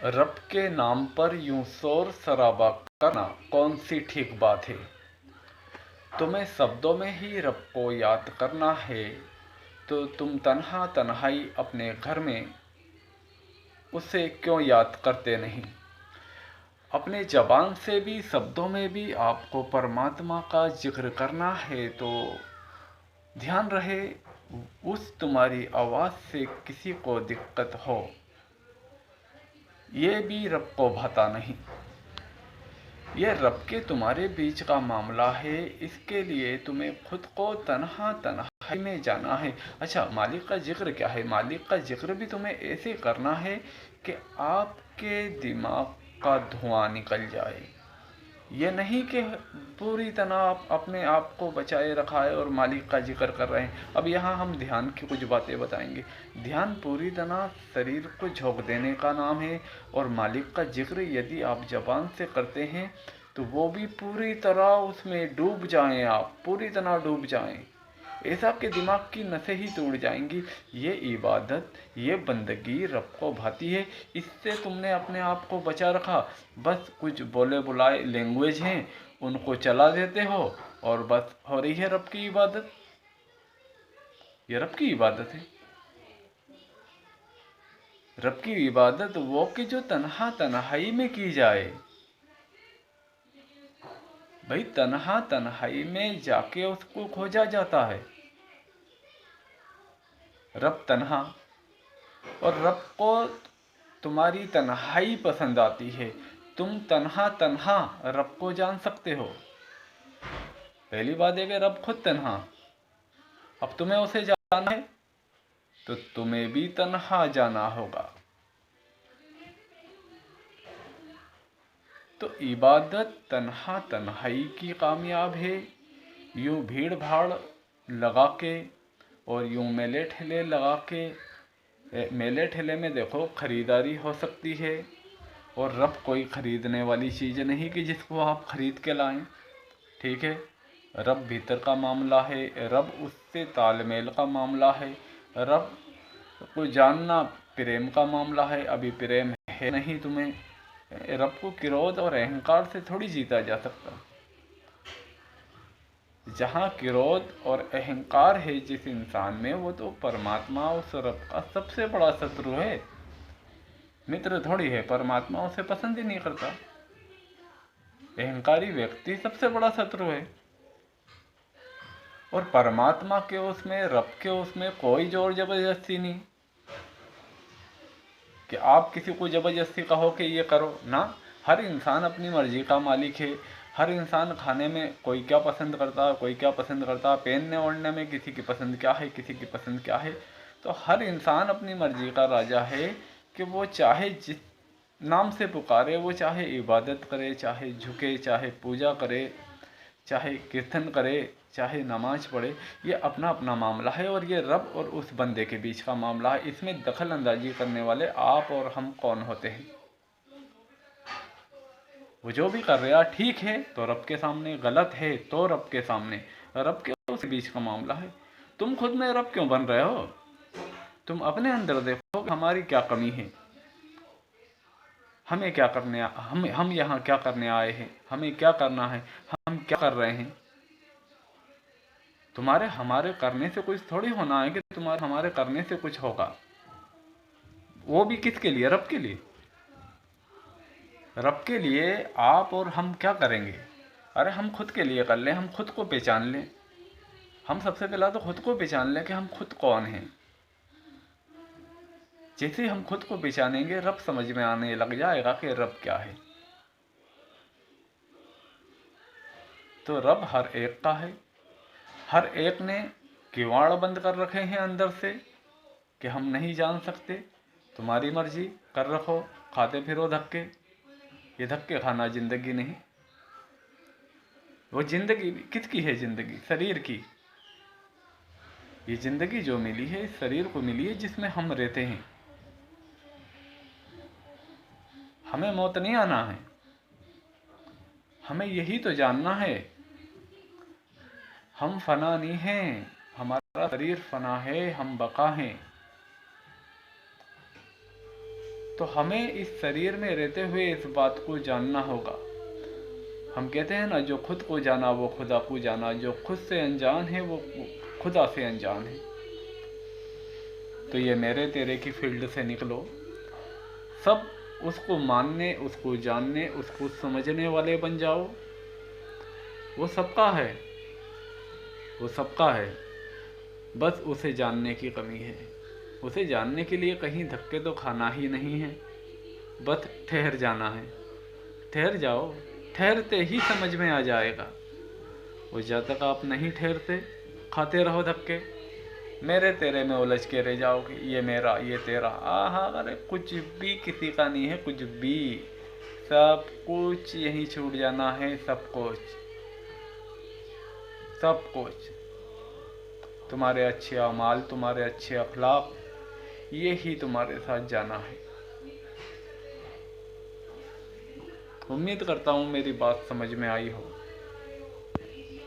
रब के नाम पर यूं शोर शराबा करना कौन सी ठीक बात है। तुम्हें शब्दों में ही रब को याद करना है तो तुम तन्हा तन्हाई अपने घर में उसे क्यों याद करते नहीं। अपने जबान से भी शब्दों में भी आपको परमात्मा का जिक्र करना है तो ध्यान रहे उस तुम्हारी आवाज़ से किसी को दिक्कत हो, ये भी रब को भाता नहीं। यह रब के तुम्हारे बीच का मामला है, इसके लिए तुम्हें खुद को तन्हा तन्हाई में जाना है। अच्छा, मालिक का जिक्र क्या है? मालिक का जिक्र भी तुम्हें ऐसे करना है कि आपके दिमाग का धुआं निकल जाए। ये नहीं कि पूरी तरह आप अपने आप को बचाए रखा है और मालिक का जिक्र कर रहे हैं। अब यहाँ हम ध्यान की कुछ बातें बताएंगे। ध्यान पूरी तरह शरीर को झोंक देने का नाम है और मालिक का जिक्र यदि आप जबान से करते हैं तो वो भी पूरी तरह उसमें डूब जाएं, आप पूरी तरह डूब जाएं, ऐसा आपके दिमाग की नसें ही टूट जाएंगी। ये इबादत, ये बंदगी रब को भाती है। इससे तुमने अपने आप को बचा रखा। बस कुछ बोले बुलाए लैंग्वेज हैं उनको चला देते हो और बस हो रही है रब की इबादत। ये रब की इबादत है। रब की इबादत वो कि जो तन्हा तन्हाई में की जाए। भाई तन्हा तन्हाई में जाके उसको खोजा जाता है। रब तन्हा, और रब को तुम्हारी तन्हाई पसंद आती है। तुम तन्हा तन्हा रब को जान सकते हो। पहली बात है कि रब खुद तन्हा। अब तुम्हें उसे जाना है तो तुम्हें भी तन्हा जाना होगा। तो इबादत तन्हा तन्हाई की कामयाब है। यूं भीड़ भाड़ लगा के और यूं मेले ठेले लगा के, मेले ठेले में देखो खरीदारी हो सकती है और रब कोई खरीदने वाली चीज़ नहीं कि जिसको आप खरीद के लाएं। ठीक है, रब भीतर का मामला है, रब उससे तालमेल का मामला है, रब को जानना प्रेम का मामला है। अभी प्रेम है नहीं तुम्हें, रब को क्रोध और अहंकार से थोड़ी जीता जा सकता। जहाँ क्रोध और अहंकार है जिस इंसान में, वो तो परमात्मा उस रब का सबसे बड़ा शत्रु है, मित्र थोड़ी है। परमात्मा उसे पसंद ही नहीं करता। अहंकारी व्यक्ति सबसे बड़ा शत्रु है। और परमात्मा के उसमें, रब के उसमें कोई जोर जबरदस्ती नहीं कि आप किसी को जबरदस्ती कहो कि ये करो ना। हर इंसान अपनी मर्जी का मालिक है। हर इंसान खाने में कोई क्या पसंद करता है, कोई क्या पसंद करता है, पहनने ओढ़ने में किसी की पसंद क्या है, किसी की पसंद क्या है। तो हर इंसान अपनी मर्जी का राजा है कि वो चाहे जिस नाम से पुकारे, वो चाहे इबादत करे, चाहे झुके, चाहे पूजा करे, चाहे कीर्तन करे, चाहे नमाज पढ़े। ये अपना अपना मामला है और ये रब और उस बंदे के बीच का मामला है। इसमें दखल अंदाजी करने वाले आप और हम कौन होते हैं? वो जो भी कर रहा ठीक है तो रब के सामने, गलत है तो रब के सामने। रब के उस बीच का मामला है। तुम खुद में रब क्यों बन रहे हो? तुम अपने अंदर देखो कि हमारी क्या कमी है, हमें क्या करने, हम यहाँ क्या करने आए हैं, हमें क्या करना है, हम क्या कर रहे हैं। तुम्हारे हमारे करने से कुछ थोड़ी होना है कि तुम्हारे हमारे करने से कुछ होगा। वो भी किसके लिए? रब के लिए। रब के लिए आप और हम क्या करेंगे? अरे हम खुद के लिए कर लें, हम खुद को पहचान लें। हम सबसे पहला तो खुद को पहचान लें कि हम खुद कौन हैं। जैसे हम खुद को पहचानेंगे रब समझ में आने लग जाएगा कि रब क्या है। तो रब हर एक का है। हर एक ने किवाड़ बंद कर रखे हैं अंदर से कि हम नहीं जान सकते। तुम्हारी मर्जी, कर रखो, खाते फिरो धक्के। ये धक्के खाना जिंदगी नहीं। वो जिंदगी किसकी है? जिंदगी शरीर की। ये जिंदगी जो मिली है इस शरीर को मिली है जिसमें हम रहते हैं। हमें मौत नहीं आना है। हमें यही तो जानना है, हम फना नहीं हैं, हमारा शरीर फना है, हम बका हैं। तो हमें इस शरीर में रहते हुए इस बात को जानना होगा। हम कहते हैं ना, जो खुद को जाना वो खुदा को जाना, जो खुद से अनजान है वो खुदा से अनजान है। तो ये मेरे तेरे की फील्ड से निकलो, सब उसको मानने, उसको जानने, उसको समझने वाले बन जाओ। वो सबका है, वो सबका है, बस उसे जानने की कमी है। उसे जानने के लिए कहीं धक्के तो खाना ही नहीं है, बस ठहर जाना है। ठहर जाओ, ठहरते ही समझ में आ जाएगा। और जब तक आप नहीं ठहरते, खाते रहो धक्के, मेरे तेरे में उलझ के रह जाओगे। ये मेरा, ये तेरा, आहा, अरे कुछ भी किसी का नहीं है, कुछ भी, सब कुछ यहीं छूट जाना है। सब कुछ, सब कुछ, तुम्हारे अच्छे अमाल, तुम्हारे अच्छे अखलाक, ये ही तुम्हारे साथ जाना है। उम्मीद करता हूँ मेरी बात समझ में आई हो।